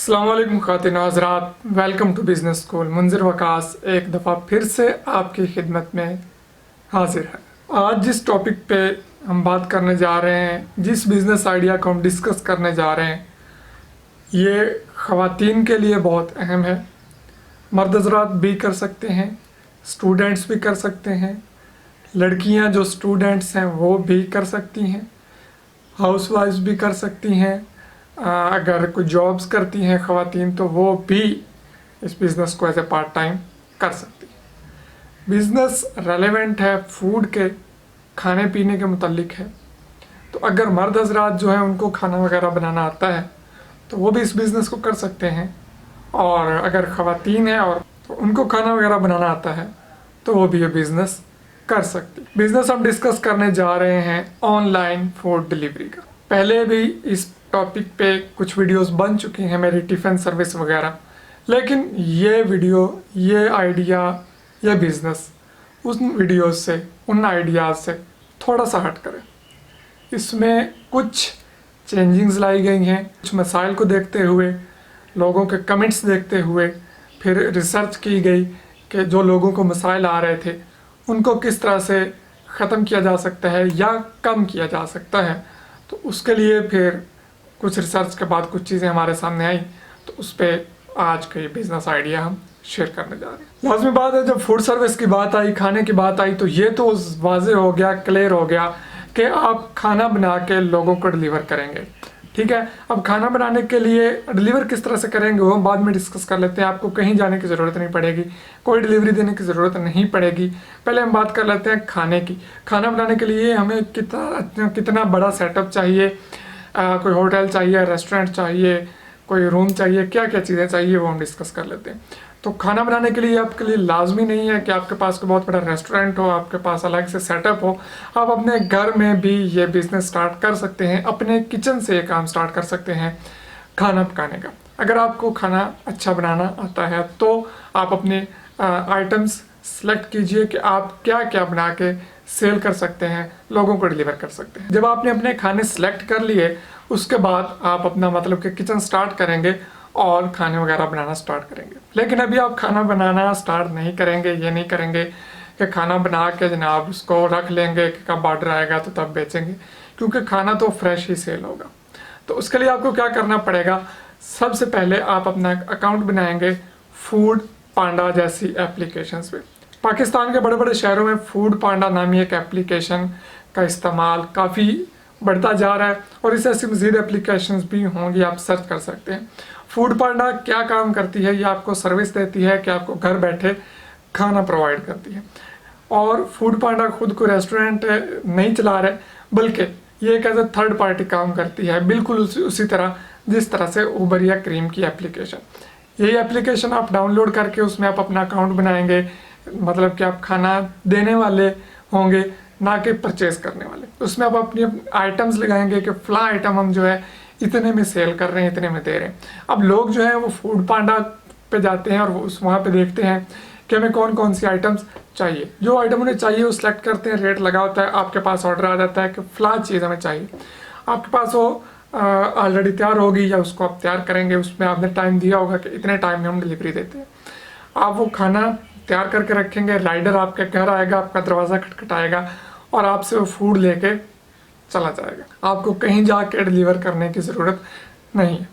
अस्सलाम वालेकुम ख़ातिन हज़रात, welcome to business school. Munzir Waqas एक दफ़ा फिर से आपकी खिदमत में हाजिर है। आज जिस टॉपिक पे हम बात करने जा रहे हैं, जिस बिज़नेस आइडिया को हम डिस्कस करने जा रहे हैं, ये ख़वातीन के लिए बहुत अहम है। मर्द हज़रात भी कर सकते हैं, स्टूडेंट्स भी कर सकते हैं, लड़कियां जो स्टूडेंट्स हैं वो भी कर सकती हैं, हाउसवाइफ्स भी कर सकती हैं। अगर कोई जॉब्स करती हैं ख़वातीन तो वो भी इस बिज़नेस को एज ए पार्ट टाइम कर सकती हैं। बिज़नेस रेलेवेंट है, फूड के खाने पीने के मुतालिक है। तो अगर मर्द हज़रात जो है उनको खाना वगैरह बनाना आता है तो वो भी इस बिज़नेस को कर सकते हैं, और अगर ख़वातीन है और तो उनको खाना वगैरह बनाना आता है तो वो भी ये बिज़नेस कर सकती है। बिज़नेस हम डिस्कस करने जा रहे हैं ऑनलाइन फूड डिलीवरी का। पहले भी इस टॉपिक पे कुछ वीडियोस बन चुकी हैं मेरी टिफ़िन सर्विस वगैरह, लेकिन ये वीडियो, ये आइडिया, ये बिज़नेस उन वीडियोस से, उन आइडियाज़ से थोड़ा सा हट करें। इसमें कुछ चेंजिंग्स लाई गई हैं, कुछ मसाइल को देखते हुए, लोगों के कमेंट्स देखते हुए, फिर रिसर्च की गई कि जो लोगों को मसाइल आ रहे थे उनको किस तरह से ख़त्म किया जा सकता है या कम किया जा सकता है। तो उसके लिए फिर कुछ रिसर्च के बाद कुछ चीज़ें हमारे सामने आई, तो उस पर आज का ये बिज़नेस आइडिया हम शेयर करने जा रहे हैं। लाजमी बात है, जब फूड सर्विस की बात आई, खाने की बात आई, तो ये तो वाज़े हो गया, क्लियर हो गया कि आप खाना बना के लोगों को डिलीवर करेंगे। ठीक है, अब खाना बनाने के लिए डिलीवर किस तरह से करेंगे वो हम बाद में डिस्कस कर लेते हैं। आपको कहीं जाने की ज़रूरत नहीं पड़ेगी, कोई डिलीवरी देने की ज़रूरत नहीं पड़ेगी। पहले हम बात कर लेते हैं खाने की। खाना बनाने के लिए हमें कितना बड़ा सेटअप चाहिए, कोई होटल चाहिए, रेस्टोरेंट चाहिए, कोई रूम चाहिए, क्या क्या चीज़ें चाहिए वो हम डिस्कस कर लेते हैं। तो खाना बनाने के लिए आपके लिए लाजमी नहीं है कि आपके पास कोई बहुत बड़ा रेस्टोरेंट हो, आपके पास अलग से सेटअप हो। आप अपने घर में भी ये बिज़नेस स्टार्ट कर सकते हैं, अपने किचन से ये काम स्टार्ट कर सकते हैं खाना पकाने का। अगर आपको खाना अच्छा बनाना आता है तो आप अपने आइटम्स सेलेक्ट कीजिए कि आप क्या क्या बना के सेल कर सकते हैं, लोगों को डिलीवर कर सकते हैं। जब आपने अपने खाने सेलेक्ट कर लिए, उसके बाद आप अपना मतलब कि किचन स्टार्ट करेंगे और खाने वगैरह बनाना स्टार्ट करेंगे। लेकिन अभी आप खाना बनाना स्टार्ट नहीं करेंगे, ये नहीं करेंगे कि खाना बना के जनाब उसको रख लेंगे कि कब ऑर्डर आएगा तो तब बेचेंगे, क्योंकि खाना तो फ्रेश ही सेल होगा। तो उसके लिए आपको क्या करना पड़ेगा, सबसे पहले आप अपना अकाउंट बनाएंगे फूड पांडा जैसी एप्लीकेशंस पे। पाकिस्तान के बड़े बड़े शहरों में फूड पांडा नामी एक एप्लीकेशन का इस्तेमाल काफ़ी बढ़ता जा रहा है, और इस ऐसी मज़ीद एप्लीकेशंस भी होंगी, आप सर्च कर सकते हैं। फूड पांडा क्या काम करती है, ये आपको सर्विस देती है कि आपको घर बैठे खाना प्रोवाइड करती है। और फूड पांडा खुद को रेस्टोरेंट नहीं चला रहे, बल्कि ये एक एज ए थर्ड पार्टी काम करती है, बिल्कुल उसी तरह जिस तरह से उबर या क्रीम की एप्लीकेशन। यही एप्लीकेशन आप डाउनलोड करके उसमें आप अपना अकाउंट बनाएंगे, मतलब कि आप खाना देने वाले होंगे, ना कि परचेज करने वाले। उसमें आप अपनी आइटम्स लगाएंगे कि फला आइटम हम जो है इतने में सेल कर रहे हैं, इतने में दे रहे हैं। अब लोग जो है वो फूड पांडा पे जाते हैं और वहाँ पे देखते हैं कि हमें कौन कौन सी आइटम्स चाहिए। जो आइटम उन्हें चाहिए वो सिलेक्ट करते हैं, रेट लगा होता है, आपके पास ऑर्डर आ जाता है कि फला चीज़ हमें चाहिए। आपके पास वो ऑलरेडी तैयार होगी या उसको आप तैयार करेंगे, उसमें आपने टाइम दिया होगा कि इतने टाइम में हम डिलीवरी देते हैं। आप वो खाना तैयार करके रखेंगे, राइडर आपके घर आएगा, आपका दरवाज़ा खटखटाएगा और आपसे वो फूड लेके चला जाएगा। आपको कहीं जाके डिलीवर करने की ज़रूरत नहीं है।